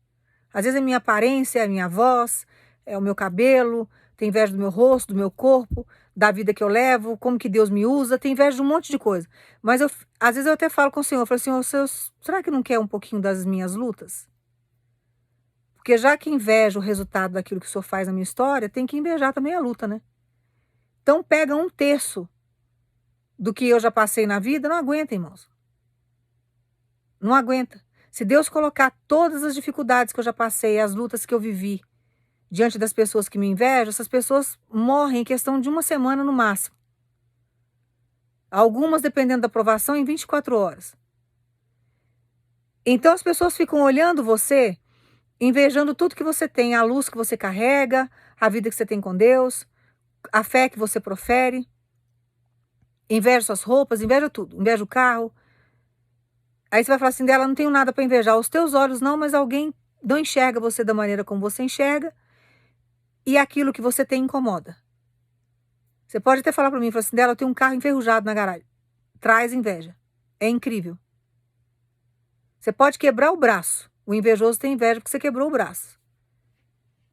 Às vezes é a minha aparência, é a minha voz, é o meu cabelo, tem inveja do meu rosto, do meu corpo, da vida que eu levo, como que Deus me usa, tem inveja de um monte de coisa. Mas às vezes eu até falo com o Senhor, eu falo, Senhor, será que não quer um pouquinho das minhas lutas? Porque já que inveja o resultado daquilo que o Senhor faz na minha história, tem que invejar também a luta, né? Então pega 1/3 do que eu já passei na vida, não aguenta, irmãos. Não aguenta. Se Deus colocar todas as dificuldades que eu já passei, as lutas que eu vivi, diante das pessoas que me invejam, essas pessoas morrem em questão de uma semana no máximo. Algumas, dependendo da aprovação, em 24 horas. Então as pessoas ficam olhando você, invejando tudo que você tem, a luz que você carrega, a vida que você tem com Deus, a fé que você profere. Inveja suas roupas, inveja tudo, inveja o carro. Aí você vai falar assim, dela, não tenho nada para invejar. Os teus olhos não, mas alguém não enxerga você da maneira como você enxerga. E aquilo que você tem incomoda. Você pode até falar para mim, falar assim, dela, eu tenho um carro enferrujado na garagem. Traz inveja. É incrível. Você pode quebrar o braço. O invejoso tem inveja porque você quebrou o braço.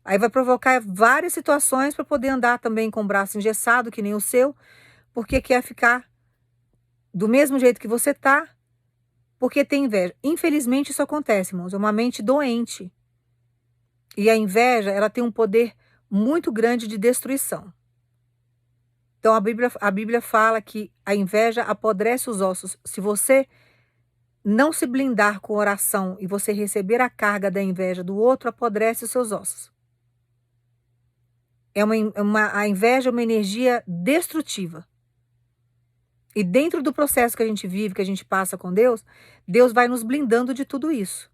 Aí vai provocar várias situações para poder andar também com o braço engessado, que nem o seu, porque quer ficar do mesmo jeito que você tá, porque tem inveja. Infelizmente isso acontece, irmãos. É uma mente doente. E a inveja, ela tem um poder muito grande de destruição. Então a Bíblia fala que a inveja apodrece os ossos. Se você não se blindar com oração e você receber a carga da inveja do outro, apodrece os seus ossos. A inveja é uma energia destrutiva. E dentro do processo que a gente vive, que a gente passa com Deus, Deus vai nos blindando de tudo isso.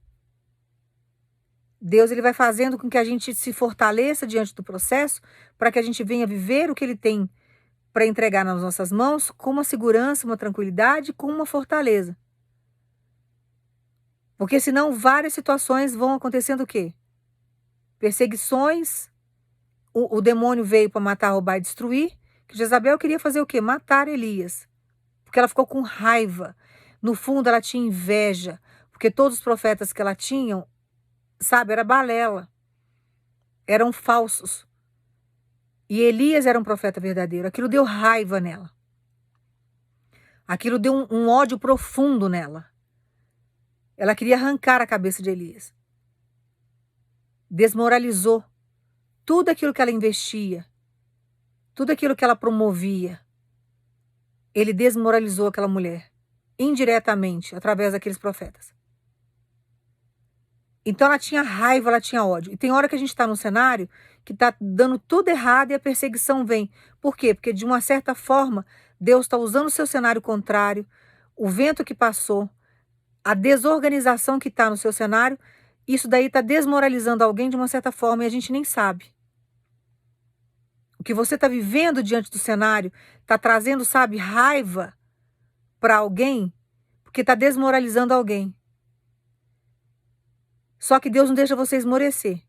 Deus ele vai fazendo com que a gente se fortaleça diante do processo, para que a gente venha viver o que Ele tem para entregar nas nossas mãos, com uma segurança, uma tranquilidade, com uma fortaleza. Porque senão várias situações vão acontecendo o quê? Perseguições, o demônio veio para matar, roubar e destruir, que Jezabel queria fazer o quê? Matar Elias. Porque ela ficou com raiva. No fundo ela tinha inveja, porque todos os profetas que ela tinha, sabe, era balela. Eram falsos. E Elias era um profeta verdadeiro. Aquilo deu raiva nela. Aquilo deu um ódio profundo nela. Ela queria arrancar a cabeça de Elias. Desmoralizou tudo aquilo que ela investia, tudo aquilo que ela promovia. Ele desmoralizou aquela mulher, indiretamente, através daqueles profetas. Então ela tinha raiva, ela tinha ódio. E tem hora que a gente está num cenário que está dando tudo errado e a perseguição vem. Por quê? Porque de uma certa forma, Deus está usando o seu cenário contrário, o vento que passou, a desorganização que está no seu cenário, isso daí está desmoralizando alguém de uma certa forma e a gente nem sabe. O que você está vivendo diante do cenário está trazendo, sabe, raiva para alguém, porque está desmoralizando alguém. Só que Deus não deixa você esmorecer.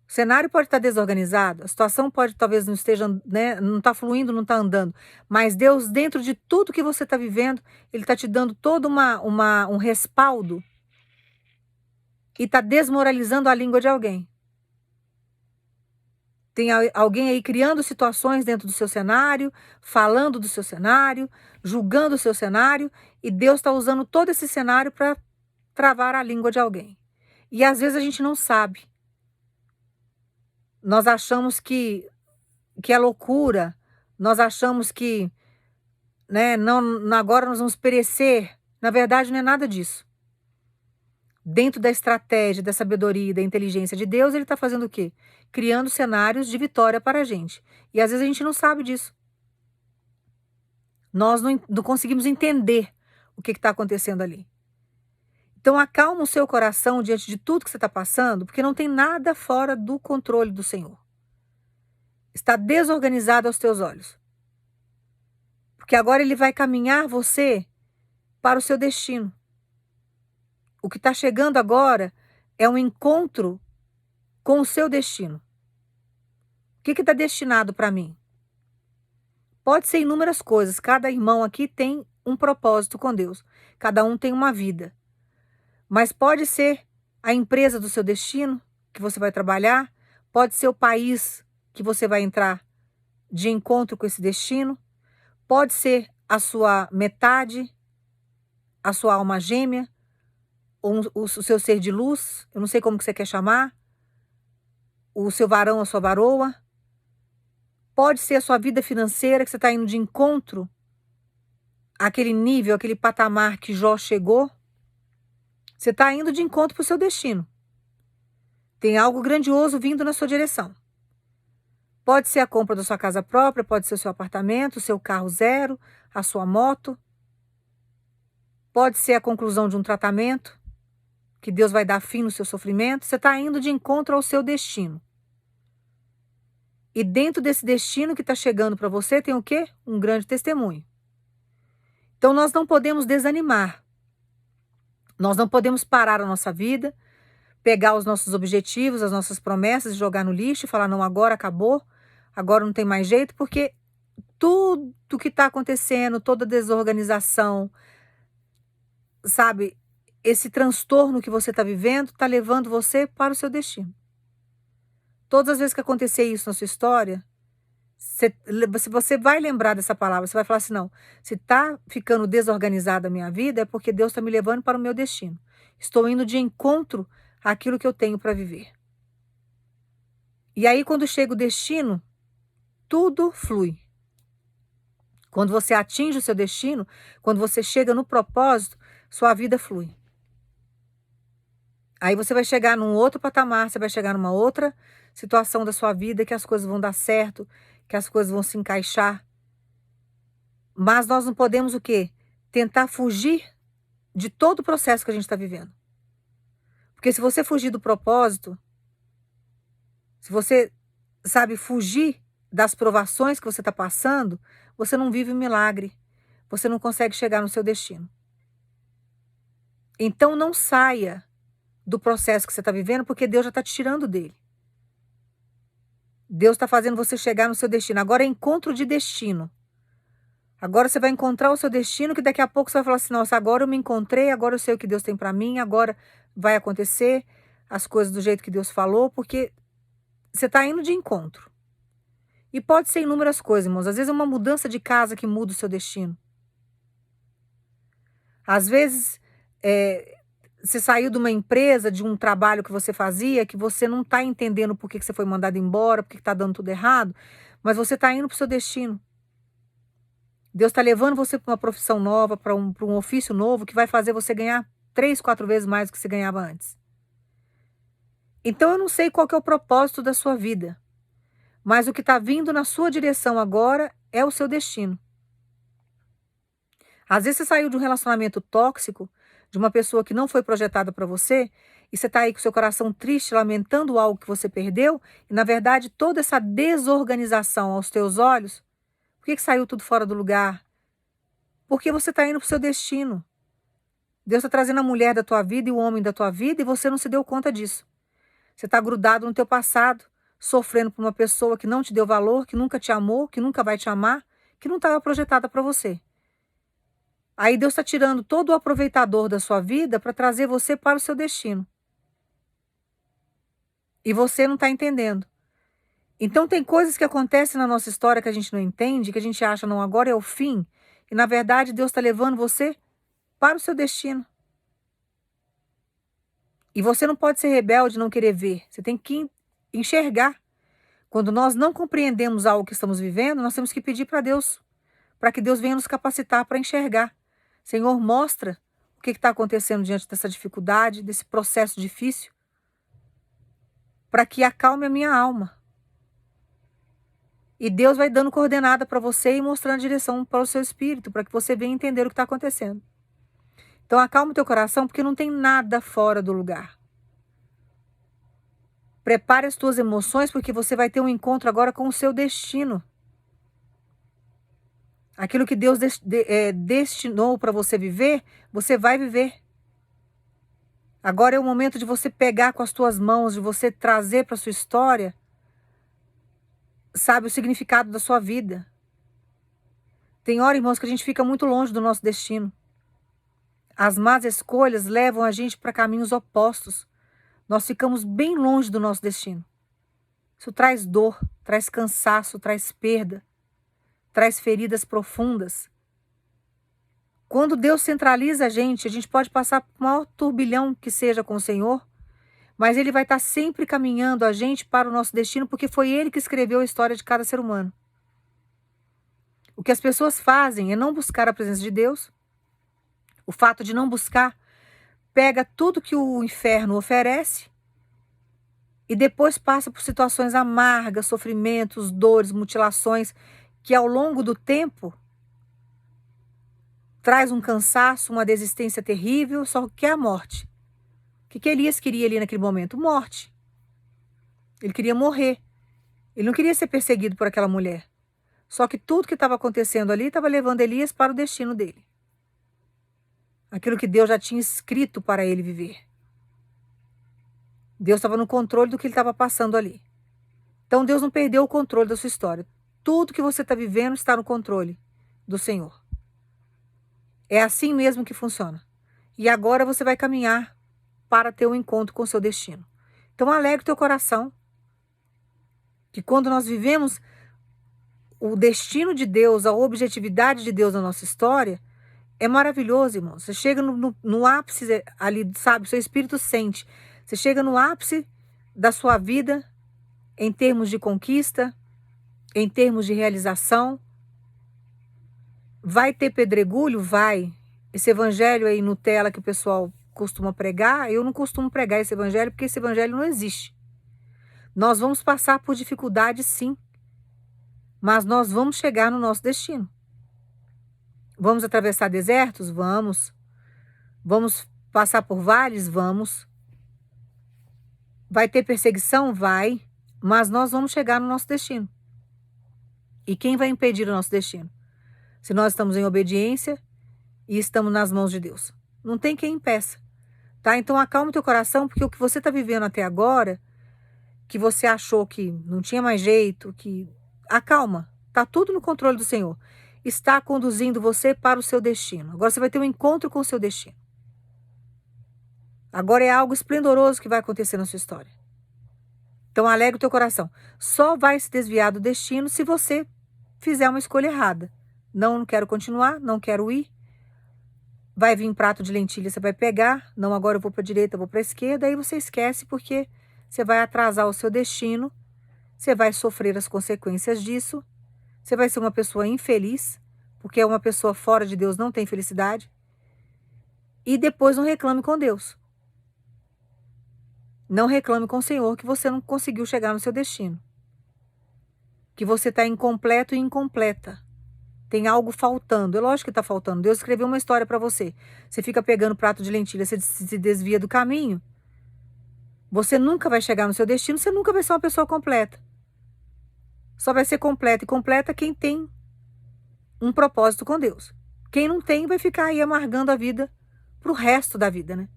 O cenário pode estar desorganizado, a situação pode talvez não esteja, né, não está fluindo, não está andando, mas Deus, dentro de tudo que você está vivendo, Ele está te dando todo um respaldo e está desmoralizando a língua de alguém. Tem alguém aí criando situações dentro do seu cenário, falando do seu cenário, julgando o seu cenário, e Deus está usando todo esse cenário para travar a língua de alguém. E às vezes a gente não sabe. Nós achamos que é loucura, nós achamos que, né, não, agora nós vamos perecer. Na verdade, não é nada disso. Dentro da estratégia, da sabedoria e da inteligência de Deus, Ele está fazendo o quê? Criando cenários de vitória para a gente. E às vezes a gente não sabe disso. Nós não conseguimos entender o que está acontecendo ali. Então acalma o seu coração diante de tudo que você está passando, porque não tem nada fora do controle do Senhor. Está desorganizado aos teus olhos. Porque agora Ele vai caminhar você para o seu destino. O que está chegando agora é um encontro com o seu destino. O que está destinado para mim? Pode ser inúmeras coisas. Cada irmão aqui tem um propósito com Deus. Cada um tem uma vida. Mas pode ser a empresa do seu destino, que você vai trabalhar. Pode ser o país que você vai entrar de encontro com esse destino. Pode ser a sua metade, a sua alma gêmea, ou o seu ser de luz, eu não sei como que você quer chamar, o seu varão, a sua varoa. Pode ser a sua vida financeira, que você está indo de encontro àquele nível, àquele patamar que Jó chegou. Você está indo de encontro para o seu destino. Tem algo grandioso vindo na sua direção. Pode ser a compra da sua casa própria, pode ser o seu apartamento, o seu carro zero, a sua moto. Pode ser a conclusão de um tratamento, que Deus vai dar fim no seu sofrimento. Você está indo de encontro ao seu destino. E dentro desse destino que está chegando para você tem o quê? Um grande testemunho. Então nós não podemos desanimar. Nós não podemos parar a nossa vida, pegar os nossos objetivos, as nossas promessas, jogar no lixo e falar, não, agora acabou, agora não tem mais jeito, porque tudo que está acontecendo, toda desorganização, sabe, esse transtorno que você está vivendo, está levando você para o seu destino. Todas as vezes que acontecer isso na sua história, você vai lembrar dessa palavra, você vai falar assim: não, se está ficando desorganizada a minha vida, é porque Deus está me levando para o meu destino. Estou indo de encontro àquilo que eu tenho para viver. E aí, quando chega o destino, tudo flui. Quando você atinge o seu destino, quando você chega no propósito, sua vida flui. Aí você vai chegar num outro patamar, você vai chegar numa outra situação da sua vida, que as coisas vão dar certo, que as coisas vão se encaixar. Mas nós não podemos o quê? Tentar fugir de todo o processo que a gente está vivendo. Porque se você fugir do propósito, se você, sabe, fugir das provações que você está passando, você não vive um milagre. Você não consegue chegar no seu destino. Então não saia do processo que você está vivendo, porque Deus já está te tirando dele. Deus está fazendo você chegar no seu destino. Agora é encontro de destino. Agora você vai encontrar o seu destino, que daqui a pouco você vai falar assim: nossa, agora eu me encontrei, agora eu sei o que Deus tem para mim, agora vai acontecer as coisas do jeito que Deus falou, porque você está indo de encontro. E pode ser inúmeras coisas, irmãos. Às vezes é uma mudança de casa que muda o seu destino. Às vezes, você saiu de uma empresa, de um trabalho que você fazia, que você não está entendendo por que você foi mandado embora, por que está dando tudo errado, mas você está indo para o seu destino. Deus está levando você para uma profissão nova, para um ofício novo, que vai fazer você ganhar 3, 4 vezes mais do que você ganhava antes. Então eu não sei qual que é o propósito da sua vida, mas o que está vindo na sua direção agora é o seu destino. Às vezes você saiu de um relacionamento tóxico, de uma pessoa que não foi projetada para você, e você está aí com seu coração triste, lamentando algo que você perdeu, e na verdade toda essa desorganização aos teus olhos, por que saiu tudo fora do lugar? Porque você está indo para o seu destino. Deus está trazendo a mulher da tua vida e o homem da tua vida, e você não se deu conta disso. Você está grudado no teu passado, sofrendo por uma pessoa que não te deu valor, que nunca te amou, que nunca vai te amar, que não estava projetada para você. Aí Deus está tirando todo o aproveitador da sua vida para trazer você para o seu destino. E você não está entendendo. Então tem coisas que acontecem na nossa história que a gente não entende, que a gente acha, não, agora é o fim. E na verdade Deus está levando você para o seu destino. E você não pode ser rebelde e não querer ver. Você tem que enxergar. Quando nós não compreendemos algo que estamos vivendo, nós temos que pedir para Deus, para que Deus venha nos capacitar para enxergar. Senhor, mostra o que está acontecendo diante dessa dificuldade, desse processo difícil, para que acalme a minha alma. E Deus vai dando coordenada para você e mostrando a direção para o seu espírito, para que você venha entender o que está acontecendo. Então acalma o teu coração, porque não tem nada fora do lugar. Prepare as tuas emoções, porque você vai ter um encontro agora com o seu destino. Aquilo que Deus destinou para você viver, você vai viver. Agora é o momento de você pegar com as tuas mãos, de você trazer para a sua história, sabe, o significado da sua vida. Tem hora, irmãos, que a gente fica muito longe do nosso destino. As más escolhas levam a gente para caminhos opostos. Nós ficamos bem longe do nosso destino. Isso traz dor, traz cansaço, traz perda, traz feridas profundas. Quando Deus centraliza a gente pode passar por o maior turbilhão que seja com o Senhor, mas Ele vai estar sempre caminhando a gente para o nosso destino, porque foi Ele que escreveu a história de cada ser humano. O que as pessoas fazem é não buscar a presença de Deus. O fato de não buscar pega tudo que o inferno oferece e depois passa por situações amargas, sofrimentos, dores, mutilações, que ao longo do tempo traz um cansaço, uma desistência terrível, só que é a morte. O que Elias queria ali naquele momento? Morte. Ele queria morrer. Ele não queria ser perseguido por aquela mulher. Só que tudo que estava acontecendo ali estava levando Elias para o destino dele. Aquilo que Deus já tinha escrito para ele viver. Deus estava no controle do que ele estava passando ali. Então Deus não perdeu o controle da sua história. Tudo que você está vivendo está no controle do Senhor. É assim mesmo que funciona. E agora você vai caminhar para ter um encontro com o seu destino. Então alegre o teu coração, que quando nós vivemos o destino de Deus, a objetividade de Deus na nossa história, é maravilhoso, irmão. Você chega no ápice ali, sabe? O seu espírito sente. Você chega no ápice da sua vida em termos de conquista, em termos de realização. Vai ter pedregulho? Vai. Esse evangelho aí Nutella que o pessoal costuma pregar, eu não costumo pregar esse evangelho porque esse evangelho não existe. Nós vamos passar por dificuldades, sim, mas nós vamos chegar no nosso destino. Vamos atravessar desertos? Vamos. Vamos passar por vales? Vamos. Vai ter perseguição? Vai. Mas nós vamos chegar no nosso destino. E quem vai impedir o nosso destino? Se nós estamos em obediência e estamos nas mãos de Deus. Não tem quem impeça. Tá? Então acalma o teu coração, porque o que você está vivendo até agora, que você achou que não tinha mais jeito, que acalma. Tá tudo no controle do Senhor. Está conduzindo você para o seu destino. Agora você vai ter um encontro com o seu destino. Agora é algo esplendoroso que vai acontecer na sua história. Então alegre o teu coração. Só vai se desviar do destino se você fizer uma escolha errada. Não quero continuar, não quero ir. Vai vir um prato de lentilha, você vai pegar. Não, agora eu vou para a direita, eu vou para a esquerda. Aí você esquece porque você vai atrasar o seu destino. Você vai sofrer as consequências disso. Você vai ser uma pessoa infeliz, porque uma pessoa fora de Deus não tem felicidade. E depois não reclame com Deus. Não reclame com o Senhor que você não conseguiu chegar no seu destino. Que você está incompleto e incompleta. Tem algo faltando. É lógico que está faltando. Deus escreveu uma história para você. Você fica pegando prato de lentilha, você se desvia do caminho. Você nunca vai chegar no seu destino, você nunca vai ser uma pessoa completa. Só vai ser completa e completa quem tem um propósito com Deus. Quem não tem vai ficar aí amargando a vida pro resto da vida, né?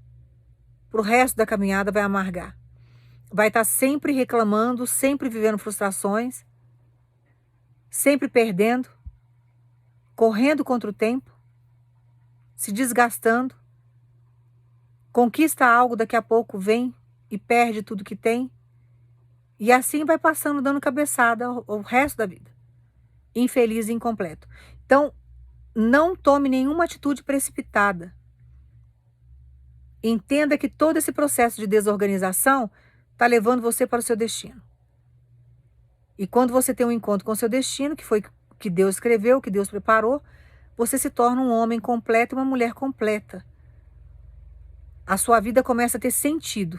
Pro resto da caminhada vai amargar. Vai estar sempre reclamando, sempre vivendo frustrações, sempre perdendo, correndo contra o tempo, se desgastando, conquista algo, daqui a pouco vem e perde tudo que tem. E assim vai passando, dando cabeçada o resto da vida. Infeliz e incompleto. Então, não tome nenhuma atitude precipitada. Entenda que todo esse processo de desorganização está levando você para o seu destino. E quando você tem um encontro com o seu destino, que foi que Deus escreveu, que Deus preparou, você se torna um homem completo e uma mulher completa. A sua vida começa a ter sentido.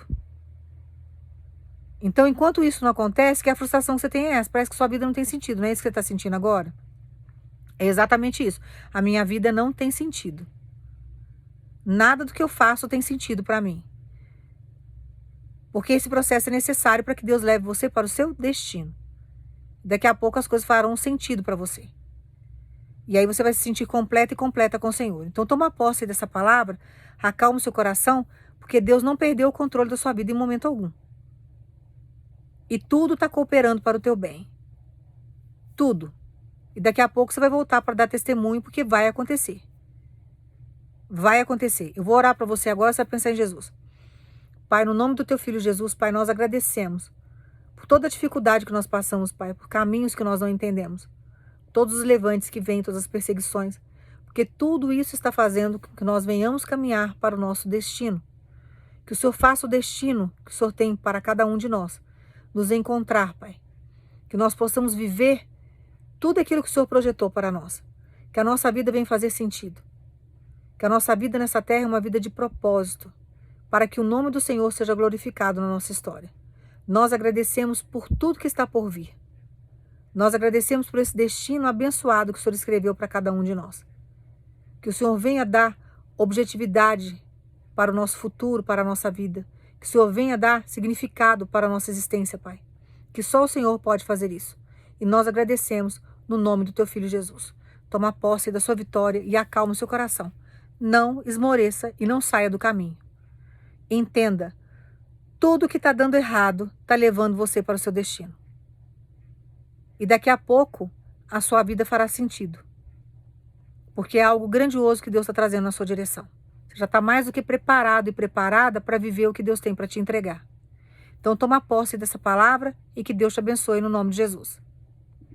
Então, enquanto isso não acontece, que a frustração que você tem é essa. Parece que sua vida não tem sentido, não é isso que você está sentindo agora? É exatamente isso. A minha vida não tem sentido. Nada do que eu faço tem sentido para mim. Porque esse processo é necessário para que Deus leve você para o seu destino. Daqui a pouco as coisas farão sentido para você. E aí você vai se sentir completa e completa com o Senhor. Então toma posse dessa palavra, acalma o seu coração, porque Deus não perdeu o controle da sua vida em momento algum. E tudo está cooperando para o teu bem. Tudo. E daqui a pouco você vai voltar para dar testemunho, porque vai acontecer. Vai acontecer. Eu vou orar para você agora, você vai pensar em Jesus. Pai, no nome do teu filho Jesus, Pai, nós agradecemos por toda a dificuldade que nós passamos, Pai, por caminhos que nós não entendemos. Todos os levantes que vêm, todas as perseguições. Porque tudo isso está fazendo com que nós venhamos caminhar para o nosso destino. Que o Senhor faça o destino que o Senhor tem para cada um de nós. Nos encontrar, Pai. Que nós possamos viver tudo aquilo que o Senhor projetou para nós. Que a nossa vida venha fazer sentido. Que a nossa vida nessa terra é uma vida de propósito. Para que o nome do Senhor seja glorificado na nossa história. Nós agradecemos por tudo que está por vir. Nós agradecemos por esse destino abençoado que o Senhor escreveu para cada um de nós. Que o Senhor venha dar objetividade para o nosso futuro, para a nossa vida. Que o Senhor venha dar significado para a nossa existência, Pai. Que só o Senhor pode fazer isso. E nós agradecemos no nome do teu Filho Jesus. Toma posse da sua vitória e acalma o seu coração. Não esmoreça e não saia do caminho. Entenda, tudo que está dando errado está levando você para o seu destino. E daqui a pouco a sua vida fará sentido. Porque é algo grandioso que Deus está trazendo na sua direção. Você já está mais do que preparado e preparada para viver o que Deus tem para te entregar. Então toma posse dessa palavra e que Deus te abençoe no nome de Jesus.